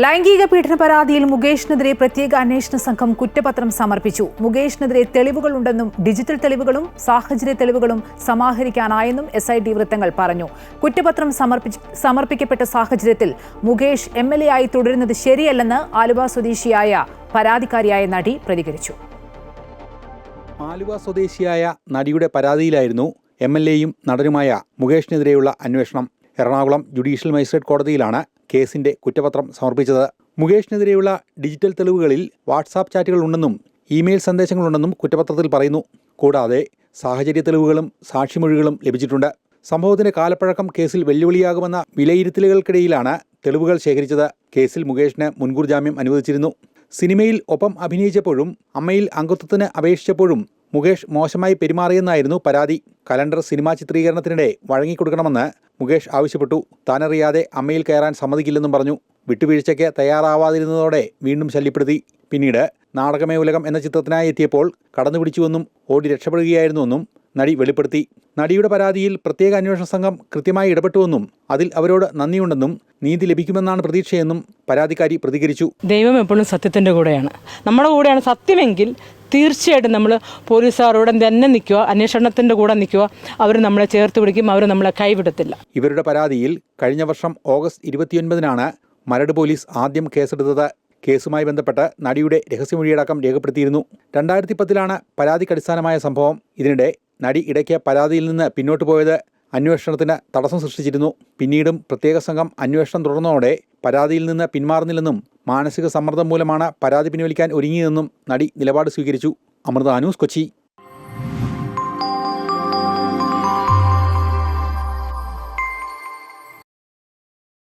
ലൈംഗിക പീഡന പരാതിയിൽ മുകേഷിനെതിരെ പ്രത്യേക അന്വേഷണ സംഘം കുറ്റപത്രം സമർപ്പിച്ചു. മുകേഷിനെതിരെ തെളിവുകളുണ്ടെന്നും ഡിജിറ്റൽ തെളിവുകളും സാഹചര്യ തെളിവുകളും സമാഹരിക്കാനായെന്നും SIT വൃത്തങ്ങൾ പറഞ്ഞു. കുറ്റപത്രം സമർപ്പിക്കപ്പെട്ട സാഹചര്യത്തിൽ മുകേഷ് MLA ആയി തുടരുന്നത് ശരിയല്ലെന്ന് ആലുവ സ്വദേശിയായ പരാതിക്കാരിയായ നടി പ്രതികരിച്ചു. ആലുവ സ്വദേശിയായ നടിയുടെ പരാതിയിലായിരുന്നു MLAയും നടനുമായ മുകേഷിനെതിരെയുള്ള അന്വേഷണം. എറണാകുളം ജുഡീഷ്യൽ മജിസ്ട്രേറ്റ് കോടതിയിലാണ് കേസിന്റെ കുറ്റപത്രം സമർപ്പിച്ചത്. മുകേഷിനെതിരെയുള്ള ഡിജിറ്റൽ തെളിവുകളിൽ വാട്സാപ്പ് ചാറ്റുകൾ ഉണ്ടെന്നും ഇമെയിൽ സന്ദേശങ്ങളുണ്ടെന്നും കുറ്റപത്രത്തിൽ പറയുന്നു. കൂടാതെ സാഹചര്യ തെളിവുകളും സാക്ഷിമൊഴികളും ലഭിച്ചിട്ടുണ്ട്. സംഭവത്തിന്റെ കാലപ്പഴക്കം കേസിൽ വെല്ലുവിളിയാകുമെന്ന വിലയിരുത്തലുകൾക്കിടയിലാണ് തെളിവുകൾ ശേഖരിച്ചത്. കേസിൽ മുകേഷിന് മുൻകൂർ ജാമ്യം അനുവദിച്ചിരുന്നു. സിനിമയിൽ ഒപ്പം അഭിനയിച്ചപ്പോഴും അമ്മയിൽ അംഗത്വത്തിന് അപേക്ഷിച്ചപ്പോഴും മുകേഷ് മോശമായി പെരുമാറിയെന്നായിരുന്നു പരാതി. കലണ്ടർ സിനിമാ ചിത്രീകരണത്തിനിടെ വഴങ്ങിക്കൊടുക്കണമെന്ന് മുകേഷ് ആവശ്യപ്പെട്ടു. താനറിയാതെ അമ്മയിൽ കയറാൻ സമ്മതിക്കില്ലെന്നും പറഞ്ഞു. വിട്ടുവീഴ്ചയ്ക്ക് തയ്യാറാവാതിരുന്നതോടെ വീണ്ടും ശല്യപ്പെടുത്തി. പിന്നീട് നാടകമേ ഉലകം എന്ന ചിത്രത്തിനായി എത്തിയപ്പോൾ കടന്നുപിടിച്ചുവെന്നും ഓടി രക്ഷപ്പെടുകയായിരുന്നുവെന്നും നടി വെളിപ്പെടുത്തി. നടിയുടെ പരാതിയിൽ പ്രത്യേക അന്വേഷണ സംഘം കൃത്യമായി ഇടപെട്ടുവെന്നും അതിൽ അവരോട് നന്ദിയുണ്ടെന്നും നീതി ലഭിക്കുമെന്നാണ് പ്രതീക്ഷയെന്നും പരാതിക്കാരി പ്രതികരിച്ചു. ദൈവം എപ്പോഴും സത്യത്തിൻ്റെ കൂടെയാണ്, നമ്മുടെ കൂടെയാണ്. സത്യമെങ്കിൽ തീർച്ചയായിട്ടും നമ്മൾ പോലീസുകാരോടെ തന്നെ നിൽക്കുക, അന്വേഷണത്തിൻ്റെ കൂടെ നിൽക്കുക. അവർ നമ്മളെ ചേർത്ത് പിടിക്കും, അവർ നമ്മളെ കൈവിടത്തില്ല. ഇവരുടെ പരാതിയിൽ കഴിഞ്ഞ വർഷം ഓഗസ്റ്റ് 29-നാണ് മരട് പോലീസ് ആദ്യം കേസെടുത്തത്. കേസുമായി ബന്ധപ്പെട്ട് നടിയുടെ രഹസ്യമൊഴിയടക്കം രേഖപ്പെടുത്തിയിരുന്നു. 2010-ലാണ് പരാതിക്ക് അടിസ്ഥാനമായ സംഭവം. ഇതിനിടെ നടി ഇടയ്ക്ക് പരാതിയിൽ നിന്ന് പിന്നോട്ട് പോയത് അന്വേഷണത്തിന് തടസ്സം സൃഷ്ടിച്ചിരുന്നു. പിന്നീടും പ്രത്യേക സംഘം അന്വേഷണം തുടർന്നതോടെ പരാതിയിൽ നിന്ന് പിന്മാറുന്നില്ലെന്നും മാനസിക സമ്മർദ്ദം മൂലമാണ് പരാതി പിൻവലിക്കാൻ ഒരുങ്ങിയതെന്നും നടി നിലപാട് സ്വീകരിച്ചു. അമൃത ന്യൂസ്, കൊച്ചി.